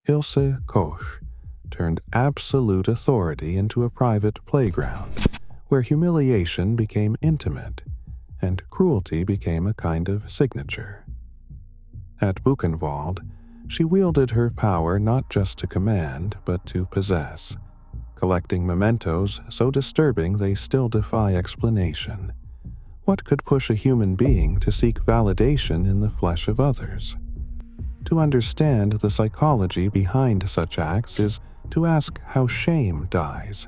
Ilse Koch turned absolute authority into a private playground, where humiliation became intimate and cruelty became a kind of signature. At Buchenwald, she wielded her power not just to command, but to possess, collecting mementos so disturbing they still defy explanation. What could push a human being to seek validation in the flesh of others? To understand the psychology behind such acts is to ask how shame dies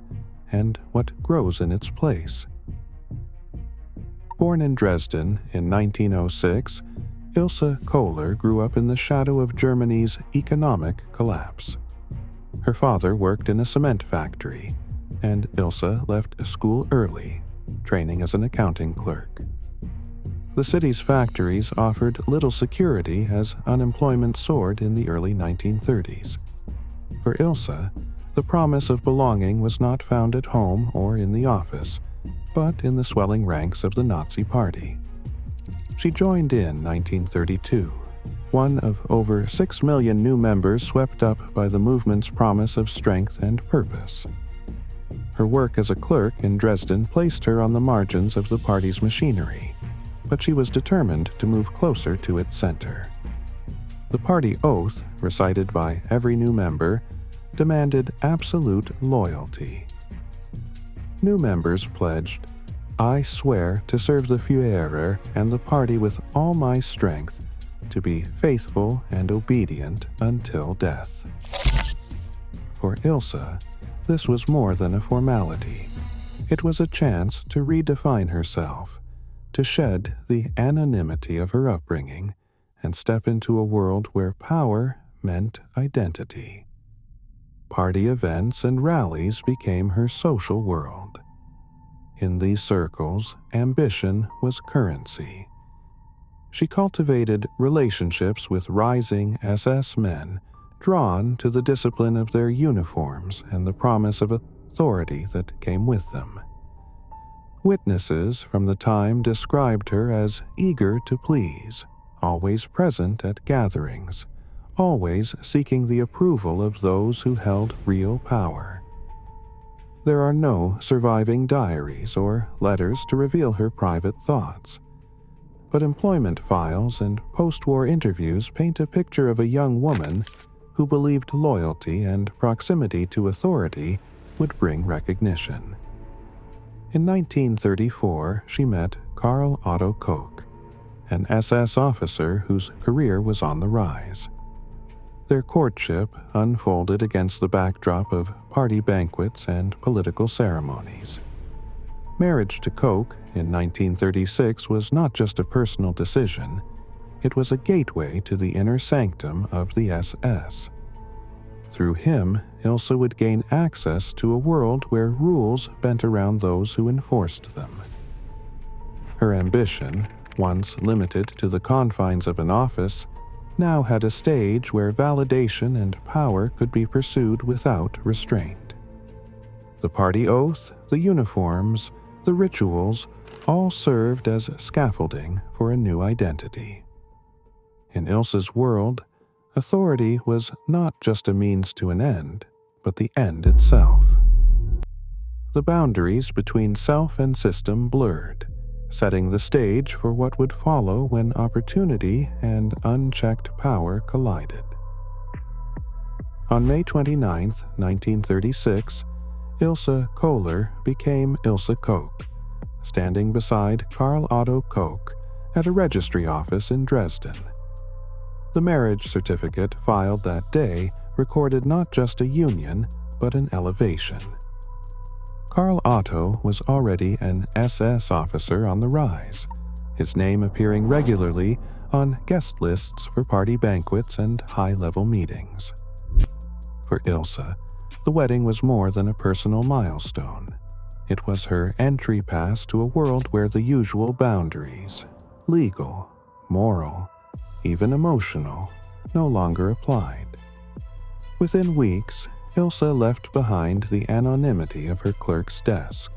and what grows in its place. Born in Dresden in 1906, Ilse Koch grew up in the shadow of Germany's economic collapse. Her father worked in a cement factory, and Ilse left school early, training as an accounting clerk. The city's factories offered little security as unemployment soared in the early 1930s. For Ilse, the promise of belonging was not found at home or in the office, but in the swelling ranks of the Nazi Party. She joined in 1932, one of over 6 million new members swept up by the movement's promise of strength and purpose. Her work as a clerk in Dresden placed her on the margins of the party's machinery, but she was determined to move closer to its center. The party oath, recited by every new member, demanded absolute loyalty. New members pledged, "I swear to serve the Führer and the party with all my strength, to be faithful and obedient until death." For Ilse, this was more than a formality. It was a chance to redefine herself, to shed the anonymity of her upbringing and step into a world where power meant identity. Party events and rallies became her social world. In these circles, ambition was currency. She cultivated relationships with rising SS men, drawn to the discipline of their uniforms and the promise of authority that came with them. Witnesses from the time described her as eager to please, always present at gatherings, always seeking the approval of those who held real power. There are no surviving diaries or letters to reveal her private thoughts, but employment files and post-war interviews paint a picture of a young woman who believed loyalty and proximity to authority would bring recognition. In 1934, she met Karl Otto Koch, an SS officer whose career was on the rise. Their courtship unfolded against the backdrop of party banquets and political ceremonies. Marriage to Koch in 1936 was not just a personal decision, it was a gateway to the inner sanctum of the SS. Through him, Ilse would gain access to a world where rules bent around those who enforced them. Her ambition, once limited to the confines of an office, now had a stage where validation and power could be pursued without restraint. The party oath, the uniforms, the rituals all served as scaffolding for a new identity. In Ilse's world, authority was not just a means to an end, but the end itself. The boundaries between self and system blurred, setting the stage for what would follow when opportunity and unchecked power collided. On May 29, 1936, Ilse Koch became Ilse Koch, standing beside Karl Otto Koch at a registry office in Dresden. The marriage certificate filed that day recorded not just a union, but an elevation. Karl Otto was already an SS officer on the rise, his name appearing regularly on guest lists for party banquets and high-level meetings. For Ilse, the wedding was more than a personal milestone. It was her entry pass to a world where the usual boundaries, legal, moral, even emotional, no longer applied. Within weeks, Ilse left behind the anonymity of her clerk's desk.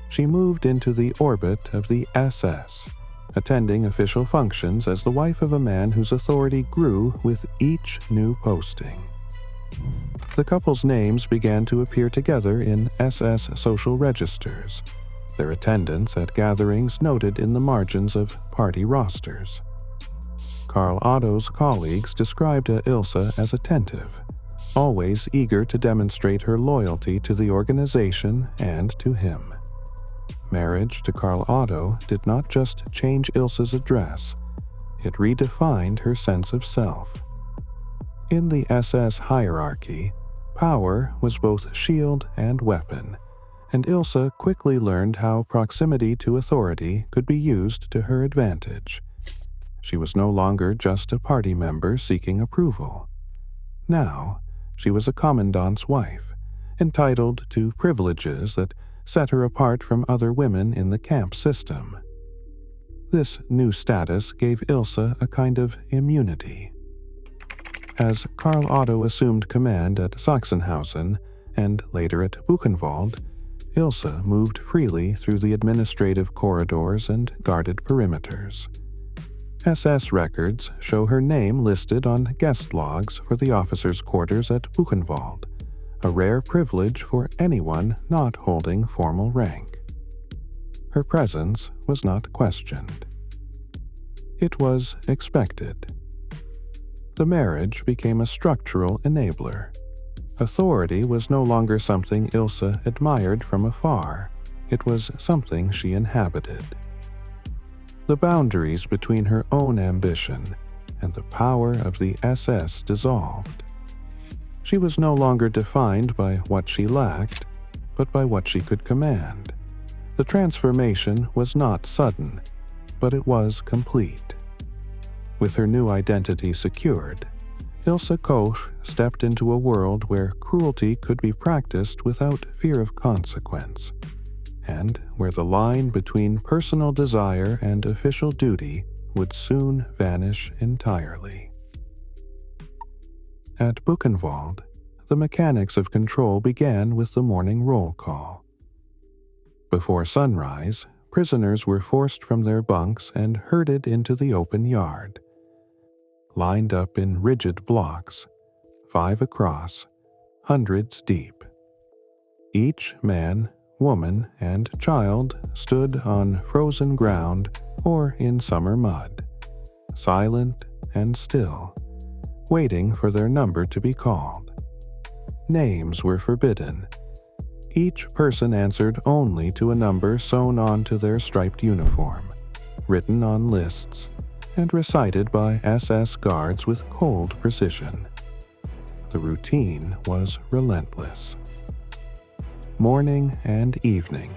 She moved into the orbit of the SS, attending official functions as the wife of a man whose authority grew with each new posting. The couple's names began to appear together in SS social registers, their attendance at gatherings noted in the margins of party rosters. Karl Otto's colleagues described Ilse as attentive, always eager to demonstrate her loyalty to the organization and to him. Marriage to Karl Otto did not just change Ilse's address, it redefined her sense of self. In the SS hierarchy, power was both shield and weapon, and Ilse quickly learned how proximity to authority could be used to her advantage. She was no longer just a party member seeking approval. Now, she was a commandant's wife, entitled to privileges that set her apart from other women in the camp system. This new status gave Ilse a kind of immunity. As Karl Otto assumed command at Sachsenhausen and later at Buchenwald, Ilse moved freely through the administrative corridors and guarded perimeters. SS records show her name listed on guest logs for the officers' quarters at Buchenwald, a rare privilege for anyone not holding formal rank. Her presence was not questioned. It was expected. The marriage became a structural enabler. Authority was no longer something Ilse admired from afar. It was something she inhabited. The boundaries between her own ambition and the power of the SS dissolved. She was no longer defined by what she lacked, but by what she could command. The transformation was not sudden, but it was complete. With her new identity secured, Ilse Koch stepped into a world where cruelty could be practiced without fear of consequence, and where the line between personal desire and official duty would soon vanish entirely. At Buchenwald, the mechanics of control began with the morning roll call. Before sunrise, prisoners were forced from their bunks and herded into the open yard. Lined up in rigid blocks, 5 across, hundreds deep. Each man, woman, and child stood on frozen ground or in summer mud, silent and still, waiting for their number to be called. Names were forbidden. Each person answered only to a number sewn onto their striped uniform, written on lists, and recited by SS guards with cold precision. The routine was relentless. Morning and evening,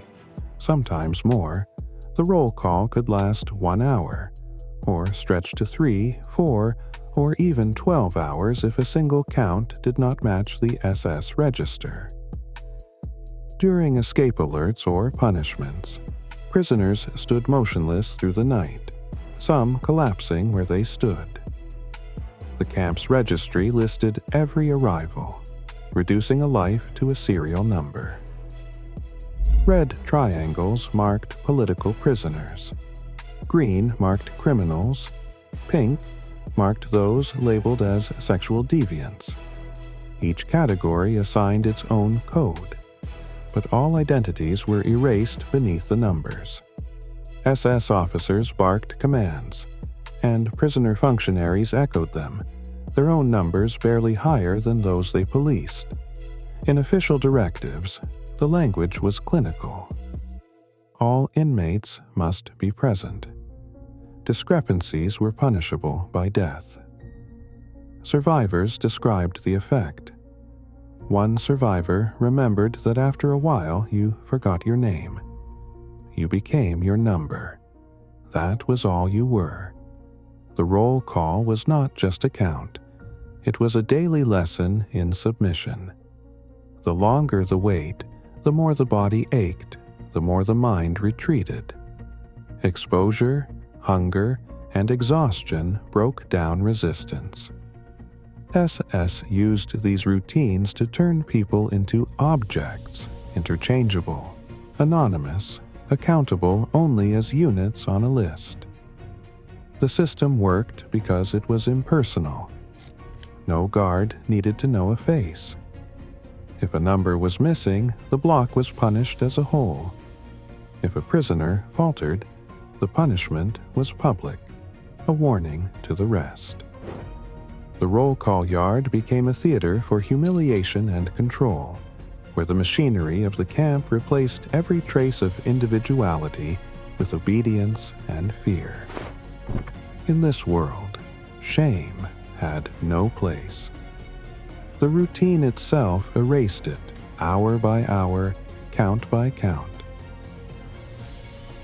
sometimes more, the roll call could last 1 hour, or stretch to 3, 4, or even 12 hours if a single count did not match the SS register. During escape alerts or punishments, prisoners stood motionless through the night, some collapsing where they stood. The camp's registry listed every arrival, reducing a life to a serial number. Red triangles marked political prisoners. Green marked criminals. Pink marked those labeled as sexual deviants. Each category assigned its own code, but all identities were erased beneath the numbers. SS officers barked commands, and prisoner functionaries echoed them, their own numbers barely higher than those they policed. In official directives, the language was clinical. All inmates must be present. Discrepancies were punishable by death. Survivors described the effect. One survivor remembered that after a while you forgot your name. You became your number. That was all you were. The roll call was not just a count. It was a daily lesson in submission. The longer the wait, the more the body ached, the more the mind retreated. Exposure, hunger, and exhaustion broke down resistance. SS used these routines to turn people into objects, interchangeable, anonymous, accountable only as units on a list. The system worked because it was impersonal. No guard needed to know a face. If a number was missing, the block was punished as a whole. If a prisoner faltered, the punishment was public, a warning to the rest. The roll call yard became a theater for humiliation and control, where the machinery of the camp replaced every trace of individuality with obedience and fear. In this world, shame had no place. The routine itself erased it, hour by hour, count by count.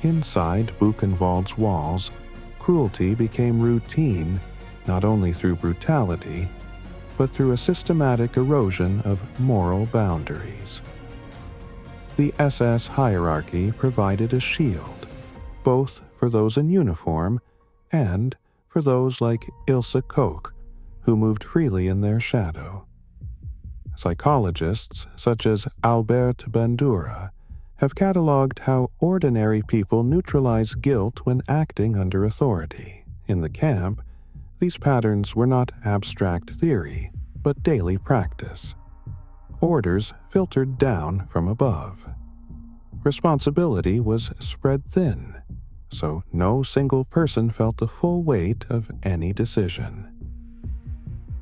Inside Buchenwald's walls, cruelty became routine not only through brutality, but through a systematic erosion of moral boundaries. The SS hierarchy provided a shield, both for those in uniform and for those like Ilse Koch, who moved freely in their shadow. Psychologists such as Albert Bandura have catalogued how ordinary people neutralize guilt when acting under authority. In the camp, these patterns were not abstract theory, but daily practice. Orders filtered down from above. Responsibility was spread thin, so no single person felt the full weight of any decision.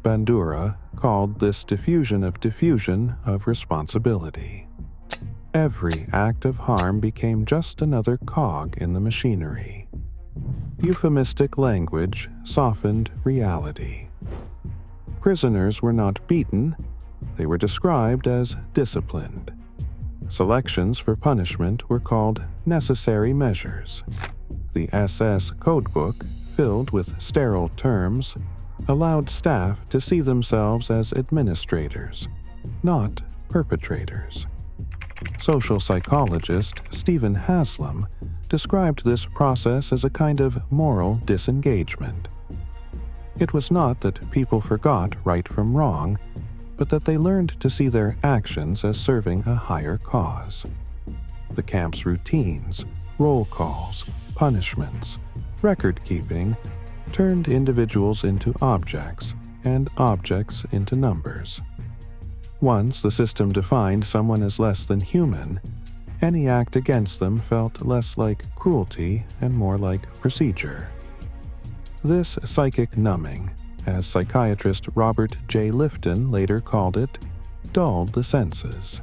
Bandura called this diffusion of responsibility. Every act of harm became just another cog in the machinery. Euphemistic language softened reality. Prisoners were not beaten, they were described as disciplined. Selections for punishment were called necessary measures. The SS codebook, filled with sterile terms, allowed staff to see themselves as administrators, not perpetrators. Social psychologist Stephen Haslam described this process as a kind of moral disengagement. It was not that people forgot right from wrong, but that they learned to see their actions as serving a higher cause. The camp's routines, roll calls, punishments, record-keeping turned individuals into objects and objects into numbers. Once the system defined someone as less than human, any act against them felt less like cruelty and more like procedure. This psychic numbing, as psychiatrist Robert J. Lifton later called it, dulled the senses.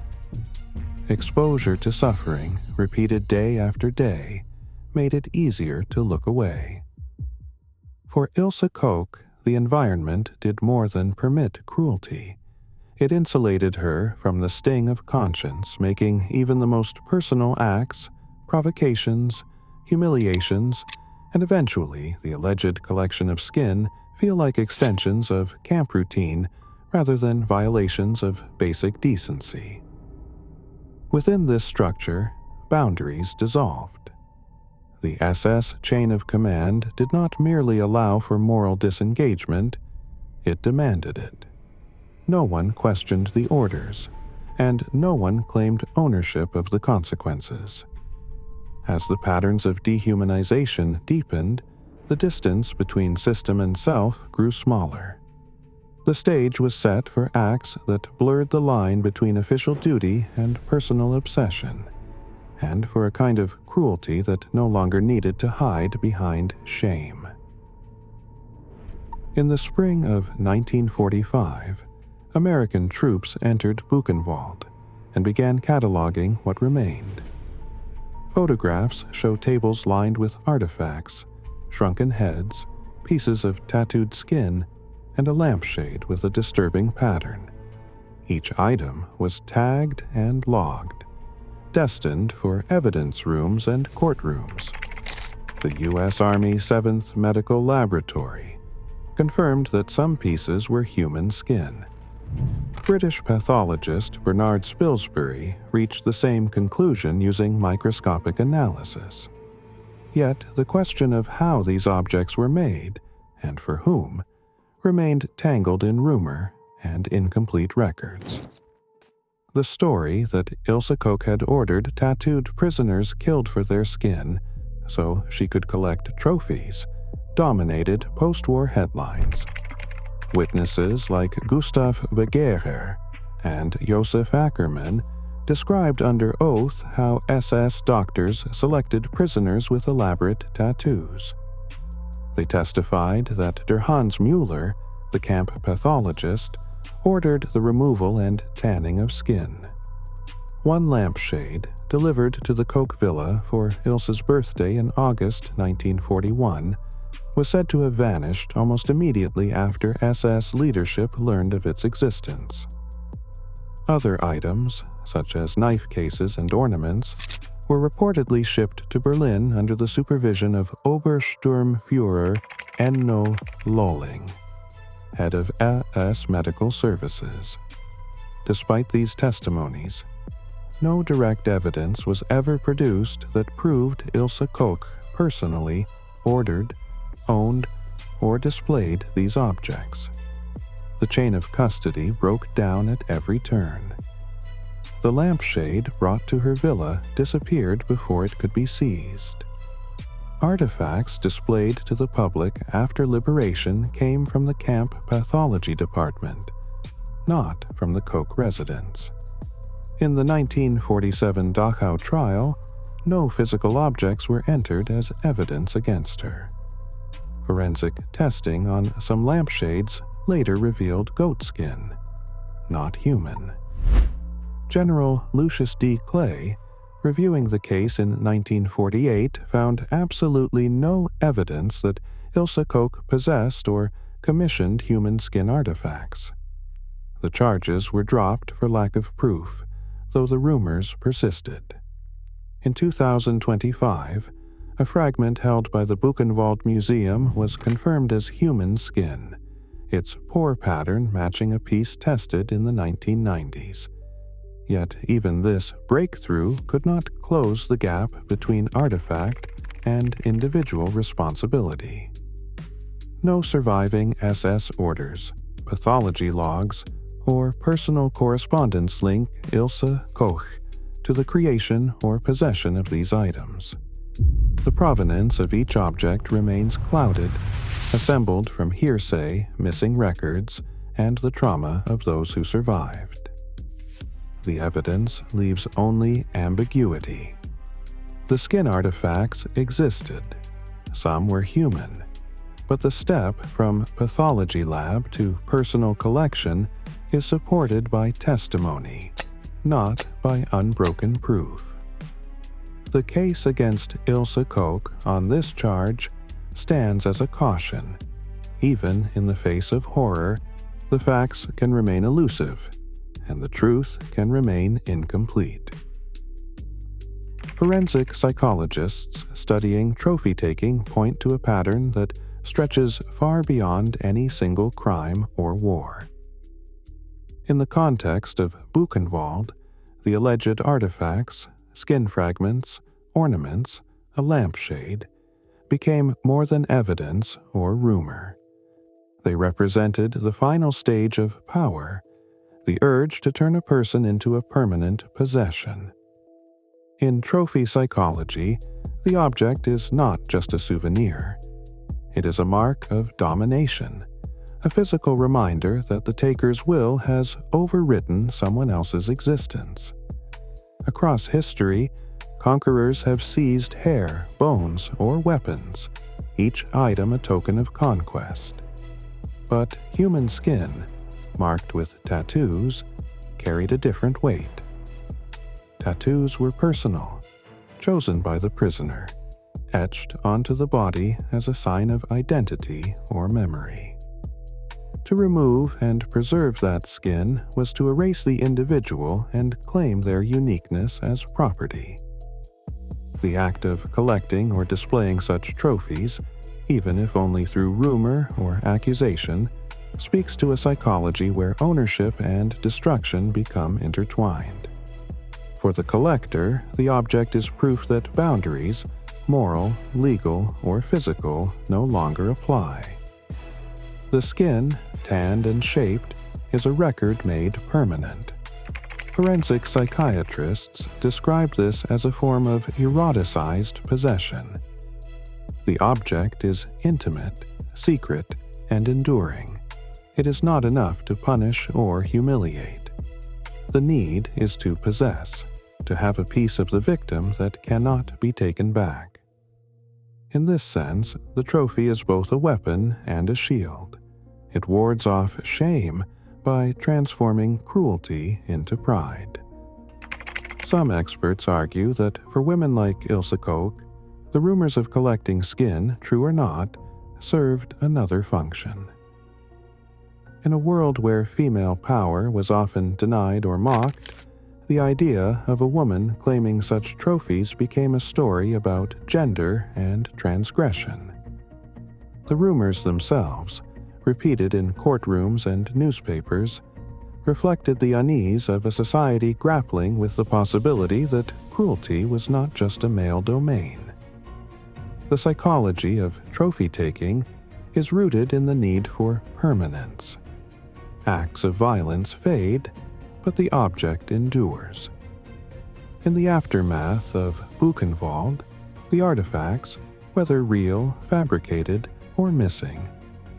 Exposure to suffering, repeated day after day, made it easier to look away. For Ilse Koch, the environment did more than permit cruelty. It insulated her from the sting of conscience, making even the most personal acts, provocations, humiliations, and eventually the alleged collection of skin feel like extensions of camp routine rather than violations of basic decency. Within this structure, boundaries dissolved. The SS chain of command did not merely allow for moral disengagement, it demanded it. No one questioned the orders, and no one claimed ownership of the consequences. As the patterns of dehumanization deepened, the distance between system and self grew smaller. The stage was set for acts that blurred the line between official duty and personal obsession, and for a kind of cruelty that no longer needed to hide behind shame. In the spring of 1945, American troops entered Buchenwald and began cataloging what remained. Photographs show tables lined with artifacts, shrunken heads, pieces of tattooed skin, and a lampshade with a disturbing pattern. Each item was tagged and logged, destined for evidence rooms and courtrooms. The U.S. Army 7th Medical Laboratory confirmed that some pieces were human skin. British pathologist Bernard Spilsbury reached the same conclusion using microscopic analysis. Yet the question of how these objects were made, and for whom, remained tangled in rumor and incomplete records. The story that Ilse Koch had ordered tattooed prisoners killed for their skin so she could collect trophies dominated post-war headlines. Witnesses like Gustav Wegerer and Josef Ackermann described under oath how SS doctors selected prisoners with elaborate tattoos. They testified that der Hans Müller, the camp pathologist, ordered the removal and tanning of skin. One lampshade, delivered to the Koch villa for Ilse's birthday in August 1941, was said to have vanished almost immediately after SS leadership learned of its existence. Other items, such as knife cases and ornaments, were reportedly shipped to Berlin under the supervision of Obersturmführer Enno Lolling, head of SS Medical Services. Despite these testimonies, no direct evidence was ever produced that proved Ilse Koch personally ordered, owned, or displayed these objects. The chain of custody broke down at every turn. The lampshade brought to her villa disappeared before it could be seized. Artifacts displayed to the public after liberation came from the camp pathology department, not from the Koch residence. In the 1947 Dachau trial, no physical objects were entered as evidence against her. Forensic testing on some lampshades later revealed goat skin, not human. General Lucius D. Clay, reviewing the case in 1948, found absolutely no evidence that Ilse Koch possessed or commissioned human skin artifacts. The charges were dropped for lack of proof, though the rumors persisted. In 2025, a fragment held by the Buchenwald Museum was confirmed as human skin, its pore pattern matching a piece tested in the 1990s. Yet even this breakthrough could not close the gap between artifact and individual responsibility. No surviving SS orders, pathology logs, or personal correspondence link Ilse Koch to the creation or possession of these items. The provenance of each object remains clouded, assembled from hearsay, missing records, and the trauma of those who survived. The evidence leaves only ambiguity. The skin artifacts existed. Some were human, but the step from pathology lab to personal collection is supported by testimony, not by unbroken proof. The case against Ilse Koch on this charge stands as a caution. Even in the face of horror, the facts can remain elusive, and the truth can remain incomplete. Forensic psychologists studying trophy-taking point to a pattern that stretches far beyond any single crime or war. In the context of Buchenwald, the alleged artifacts, skin fragments, ornaments, a lampshade, became more than evidence or rumor. They represented the final stage of power, the urge to turn a person into a permanent possession. In trophy psychology, the object is not just a souvenir. It is a mark of domination, a physical reminder that the taker's will has overridden someone else's existence. Across history, conquerors have seized hair, bones, or weapons, each item a token of conquest. But human skin, marked with tattoos, carried a different weight. Tattoos were personal, chosen by the prisoner, etched onto the body as a sign of identity or memory. To remove and preserve that skin was to erase the individual and claim their uniqueness as property. The act of collecting or displaying such trophies, even if only through rumor or accusation, speaks to a psychology where ownership and destruction become intertwined. For the collector, the object is proof that boundaries, moral, legal, or physical, no longer apply. The skin, tanned and shaped, is a record made permanent. Forensic psychiatrists describe this as a form of eroticized possession. The object is intimate, secret, and enduring. It is not enough to punish or humiliate. The need is to possess, to have a piece of the victim that cannot be taken back. In this sense, the trophy is both a weapon and a shield. It wards off shame by transforming cruelty into pride. Some experts argue that for women like Ilse Koch, the rumors of collecting skin, true or not, served another function. In a world where female power was often denied or mocked, the idea of a woman claiming such trophies became a story about gender and transgression. The rumors themselves, repeated in courtrooms and newspapers, reflected the unease of a society grappling with the possibility that cruelty was not just a male domain. The psychology of trophy-taking is rooted in the need for permanence. Acts of violence fade, but the object endures. In the aftermath of Buchenwald, the artifacts, whether real, fabricated, or missing,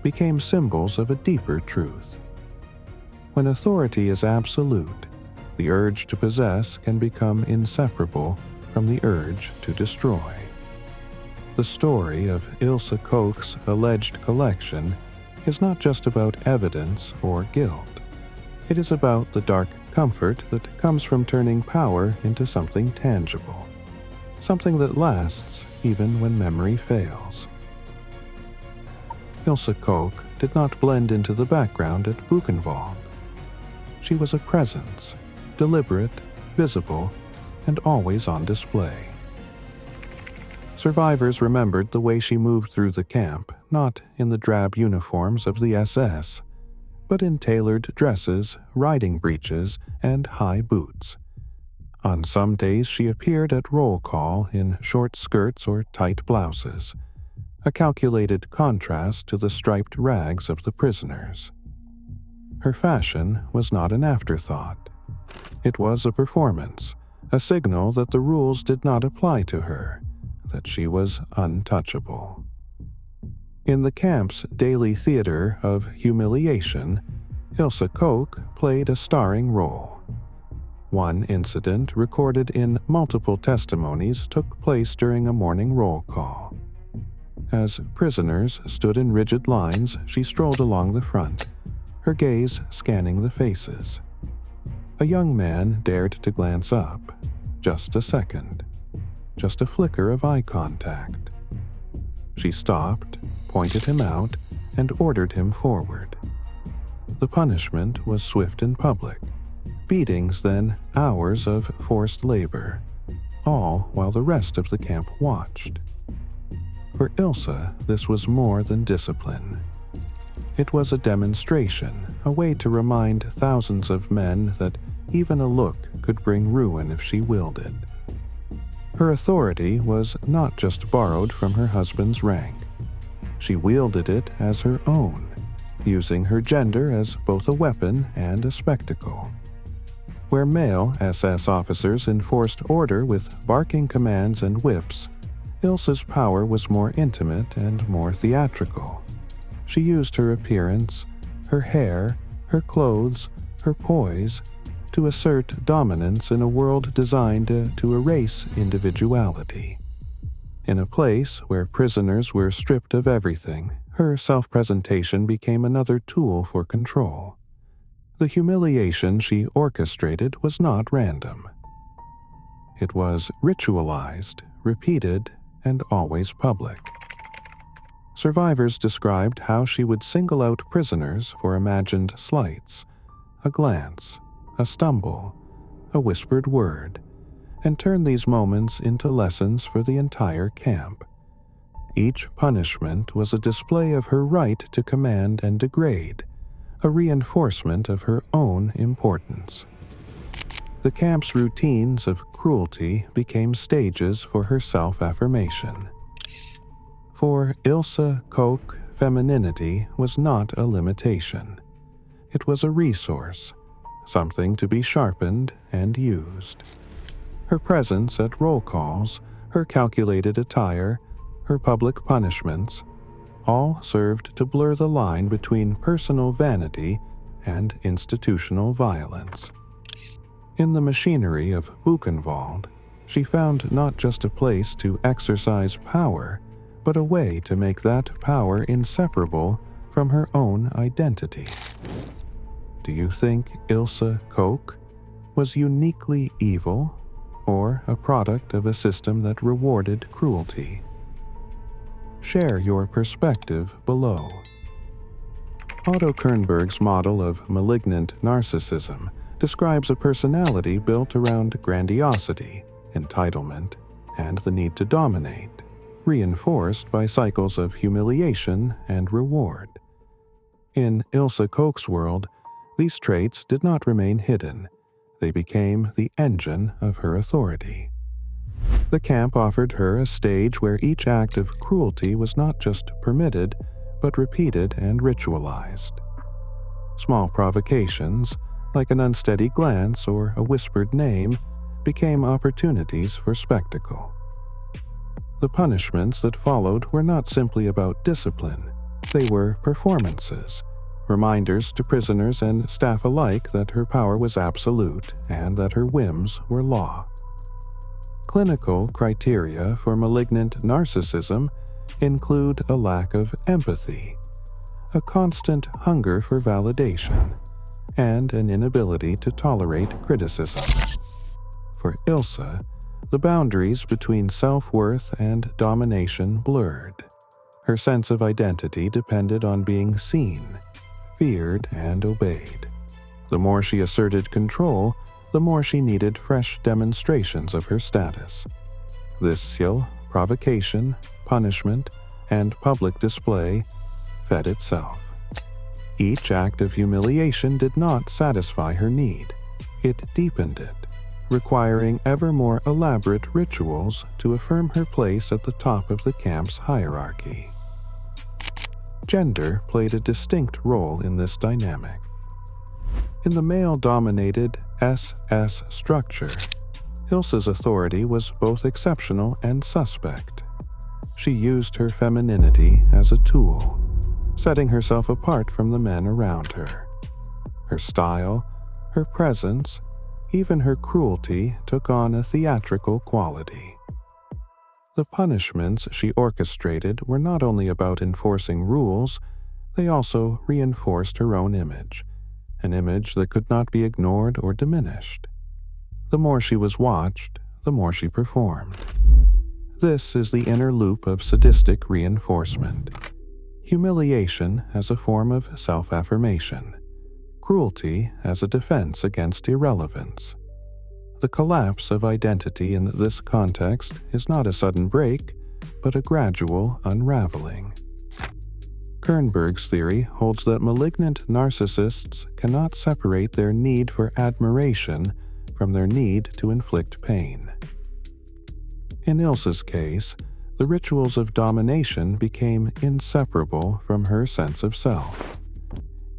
became symbols of a deeper truth. When authority is absolute, the urge to possess can become inseparable from the urge to destroy. The story of Ilse Koch's alleged collection is not just about evidence or guilt. It is about the dark comfort that comes from turning power into something tangible, something that lasts even when memory fails. Ilse Koch did not blend into the background at Buchenwald. She was a presence, deliberate, visible, and always on display. Survivors remembered the way she moved through the camp, not in the drab uniforms of the SS, but in tailored dresses, riding breeches, and high boots. On some days she appeared at roll call in short skirts or tight blouses, a calculated contrast to the striped rags of the prisoners. Her fashion was not an afterthought. It was a performance, a signal that the rules did not apply to her, that she was untouchable. In the camp's daily theater of humiliation, Ilse Koch played a starring role. One incident recorded in multiple testimonies took place during a morning roll call. As prisoners stood in rigid lines, she strolled along the front, her gaze scanning the faces. A young man dared to glance up. Just a second. Just a flicker of eye contact. She stopped, pointed him out, and ordered him forward. The punishment was swift and public. Beatings, then hours of forced labor, all while the rest of the camp watched. For Ilse, this was more than discipline. It was a demonstration, a way to remind thousands of men that even a look could bring ruin if she willed it. Her authority was not just borrowed from her husband's rank. She wielded it as her own, using her gender as both a weapon and a spectacle. Where male SS officers enforced order with barking commands and whips, Ilse's power was more intimate and more theatrical. She used her appearance, her hair, her clothes, her poise, to assert dominance in a world designed to erase individuality. In a place where prisoners were stripped of everything, her self-presentation became another tool for control. The humiliation she orchestrated was not random. It was ritualized, repeated, and always public. Survivors described how she would single out prisoners for imagined slights, a glance, a stumble, a whispered word, and turn these moments into lessons for the entire camp. Each punishment was a display of her right to command and degrade, a reinforcement of her own importance. The camp's routines of cruelty became stages for her self-affirmation. For Ilse Koch, femininity was not a limitation. It was a resource, something to be sharpened and used. Her presence at roll calls, her calculated attire, her public punishments, all served to blur the line between personal vanity and institutional violence. In the machinery of Buchenwald, she found not just a place to exercise power, but a way to make that power inseparable from her own identity. Do you think Ilse Koch was uniquely evil, or a product of a system that rewarded cruelty? Share your perspective below. Otto Kernberg's model of malignant narcissism describes a personality built around grandiosity, entitlement, and the need to dominate, reinforced by cycles of humiliation and reward. In Ilse Koch's world, these traits did not remain hidden. They became the engine of her authority. The camp offered her a stage where each act of cruelty was not just permitted, but repeated and ritualized. Small provocations, like an unsteady glance or a whispered name, became opportunities for spectacle. The punishments that followed were not simply about discipline. They were performances, reminders to prisoners and staff alike that her power was absolute and that her whims were law. Clinical criteria for malignant narcissism include a lack of empathy, a constant hunger for validation, and an inability to tolerate criticism. For Ilse, the boundaries between self-worth and domination blurred. Her sense of identity depended on being seen, feared, and obeyed. The more she asserted control, the more she needed fresh demonstrations of her status. This skill, provocation, punishment, and public display fed itself. Each act of humiliation did not satisfy her need. It deepened it, requiring ever more elaborate rituals to affirm her place at the top of the camp's hierarchy. Gender played a distinct role in this dynamic. In the male-dominated SS structure, Ilse's authority was both exceptional and suspect. She used her femininity as a tool, setting herself apart from the men around her. Her style, her presence, even her cruelty took on a theatrical quality. The punishments she orchestrated were not only about enforcing rules, they also reinforced her own image, an image that could not be ignored or diminished. The more she was watched, the more she performed. This is the inner loop of sadistic reinforcement. Humiliation as a form of self-affirmation. Cruelty as a defense against irrelevance. The collapse of identity in this context is not a sudden break, but a gradual unraveling. Kernberg's theory holds that malignant narcissists cannot separate their need for admiration from their need to inflict pain. In Ilse's case, the rituals of domination became inseparable from her sense of self.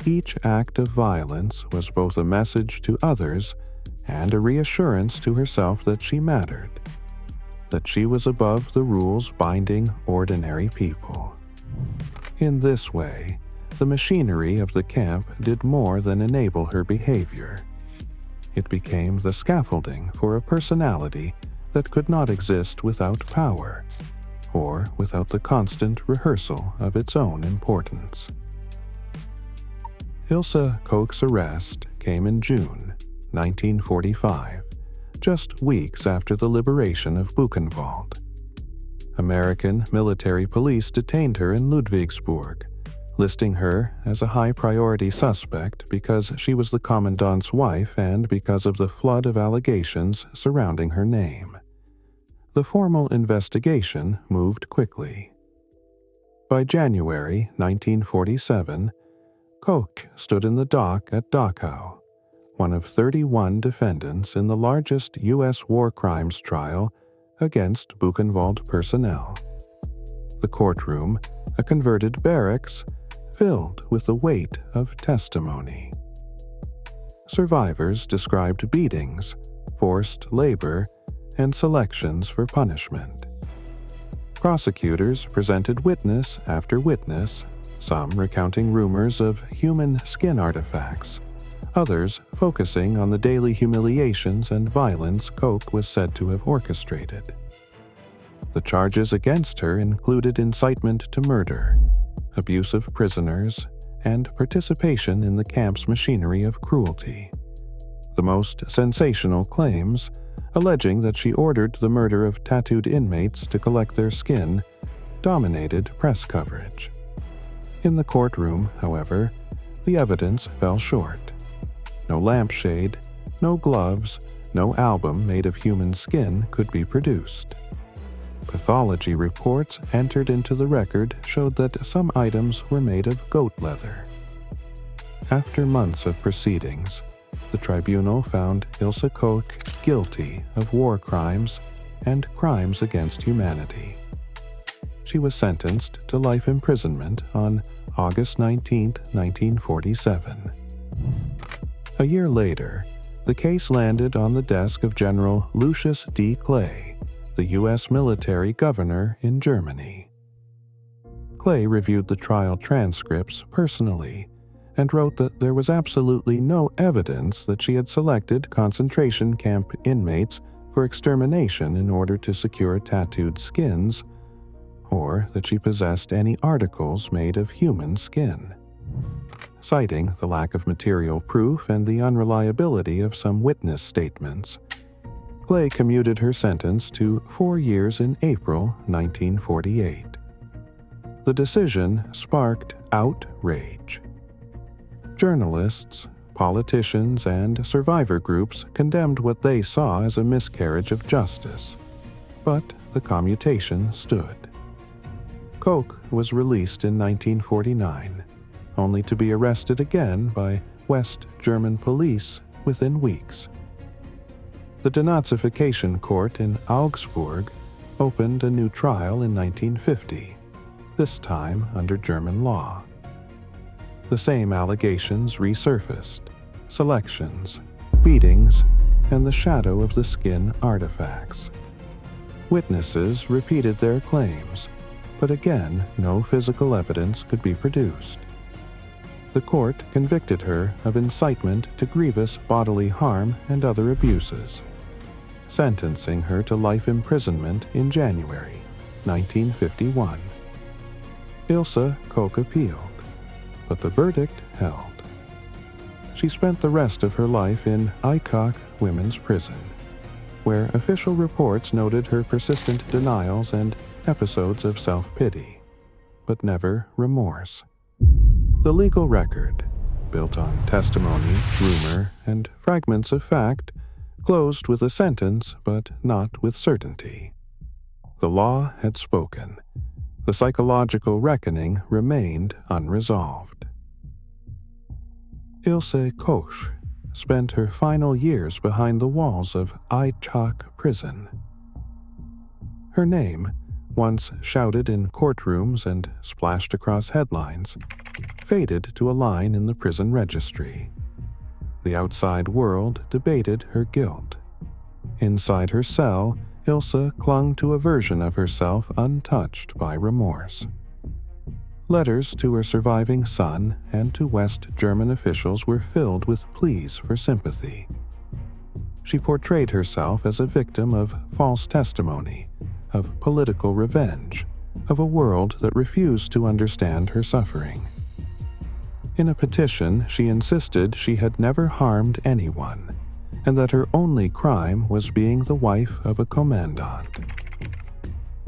Each act of violence was both a message to others and a reassurance to herself that she mattered, that she was above the rules binding ordinary people. In this way, the machinery of the camp did more than enable her behavior. It became the scaffolding for a personality that could not exist without power, or without the constant rehearsal of its own importance. Ilse Koch's arrest came in June 1945, just weeks after the liberation of Buchenwald. American military police detained her in Ludwigsburg, listing her as a high-priority suspect because she was the commandant's wife and because of the flood of allegations surrounding her name. The formal investigation moved quickly. By January 1947, Koch stood in the dock at Dachau, one of 31 defendants in the largest U.S. war crimes trial against Buchenwald personnel. The courtroom, a converted barracks, filled with the weight of testimony. Survivors described beatings, forced labor, and selections for punishment. Prosecutors presented witness after witness, some recounting rumors of human skin artifacts, others focusing on the daily humiliations and violence Koch was said to have orchestrated. The charges against her included incitement to murder, abuse of prisoners, and participation in the camp's machinery of cruelty. The most sensational claims, alleging that she ordered the murder of tattooed inmates to collect their skin, dominated press coverage. In the courtroom, however, the evidence fell short. No lampshade, no gloves, no album made of human skin could be produced. Pathology reports entered into the record showed that some items were made of goat leather. After months of proceedings, the tribunal found Ilse Koch guilty of war crimes and crimes against humanity. She was sentenced to life imprisonment on August 19, 1947. A year later, the case landed on the desk of General Lucius D. Clay, the U.S. military governor in Germany. Clay reviewed the trial transcripts personally and wrote that there was absolutely no evidence that she had selected concentration camp inmates for extermination in order to secure tattooed skins, or that she possessed any articles made of human skin. Citing the lack of material proof and the unreliability of some witness statements, Clay commuted her sentence to 4 years in April 1948. The decision sparked outrage. Journalists, politicians, and survivor groups condemned what they saw as a miscarriage of justice, but the commutation stood. Koch was released in 1949, only to be arrested again by West German police within weeks. The denazification court in Augsburg opened a new trial in 1950, this time under German law. The same allegations resurfaced: selections, beatings, and the shadow of the skin artifacts. Witnesses repeated their claims, but again no physical evidence could be produced. The court convicted her of incitement to grievous bodily harm and other abuses, sentencing her to life imprisonment in January 1951. Ilse Koch appealed, but the verdict held. She spent the rest of her life in Eikach Women's Prison, where official reports noted her persistent denials and episodes of self-pity, but never remorse. The legal record, built on testimony, rumor, and fragments of fact, closed with a sentence but not with certainty. The law had spoken. The psychological reckoning remained unresolved. Ilse Koch spent her final years behind the walls of Eikach prison. Her name, once shouted in courtrooms and splashed across headlines, faded to a line in the prison registry. The outside world debated her guilt. Inside her cell, Ilse clung to a version of herself untouched by remorse. Letters to her surviving son and to West German officials were filled with pleas for sympathy. She portrayed herself as a victim of false testimony, of political revenge, of a world that refused to understand her suffering. In a petition, she insisted she had never harmed anyone, and that her only crime was being the wife of a commandant.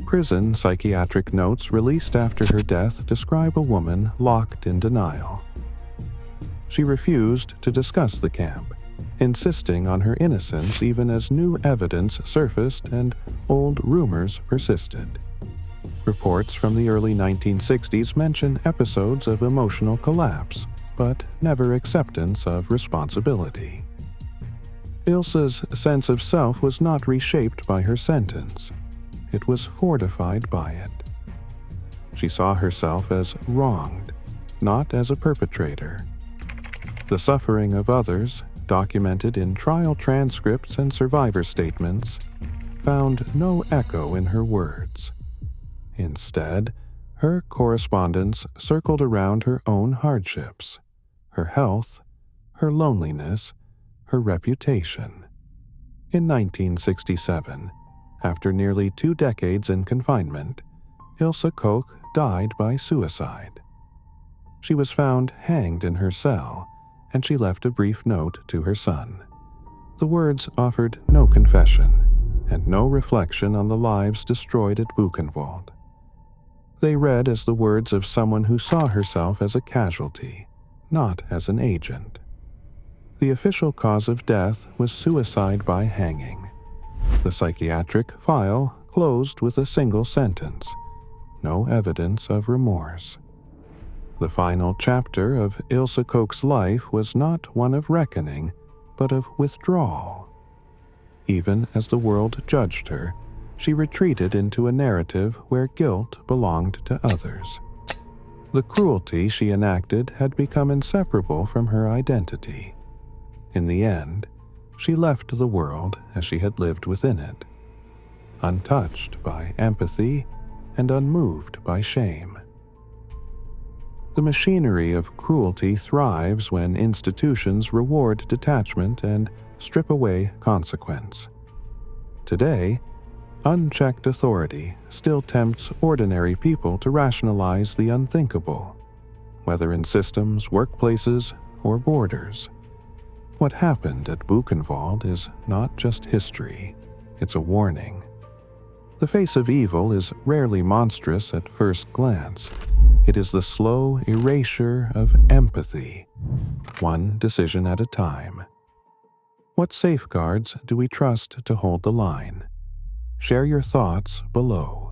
Prison psychiatric notes released after her death describe a woman locked in denial. She refused to discuss the camp, insisting on her innocence even as new evidence surfaced and old rumors persisted. Reports from the early 1960s mention episodes of emotional collapse, but never acceptance of responsibility. Ilse's sense of self was not reshaped by her sentence. It was fortified by it. She saw herself as wronged, not as a perpetrator. The suffering of others, documented in trial transcripts and survivor statements, found no echo in her words. Instead, her correspondence circled around her own hardships, her health, her loneliness, her reputation. In 1967, after nearly 2 decades in confinement, Ilse Koch died by suicide. She was found hanged in her cell, and she left a brief note to her son. The words offered no confession and no reflection on the lives destroyed at Buchenwald. They read as the words of someone who saw herself as a casualty, not as an agent. The official cause of death was suicide by hanging. The psychiatric file closed with a single sentence: no evidence of remorse. The final chapter of Ilse Koch's life was not one of reckoning, but of withdrawal. Even as the world judged her, she retreated into a narrative where guilt belonged to others. The cruelty she enacted had become inseparable from her identity. In the end, she left the world as she had lived within it, untouched by empathy and unmoved by shame. The machinery of cruelty thrives when institutions reward detachment and strip away consequence. Today, unchecked authority still tempts ordinary people to rationalize the unthinkable, whether in systems, workplaces, or borders. What happened at Buchenwald is not just history, it's a warning. The face of evil is rarely monstrous at first glance. It is the slow erasure of empathy, one decision at a time. What safeguards do we trust to hold the line? Share your thoughts below.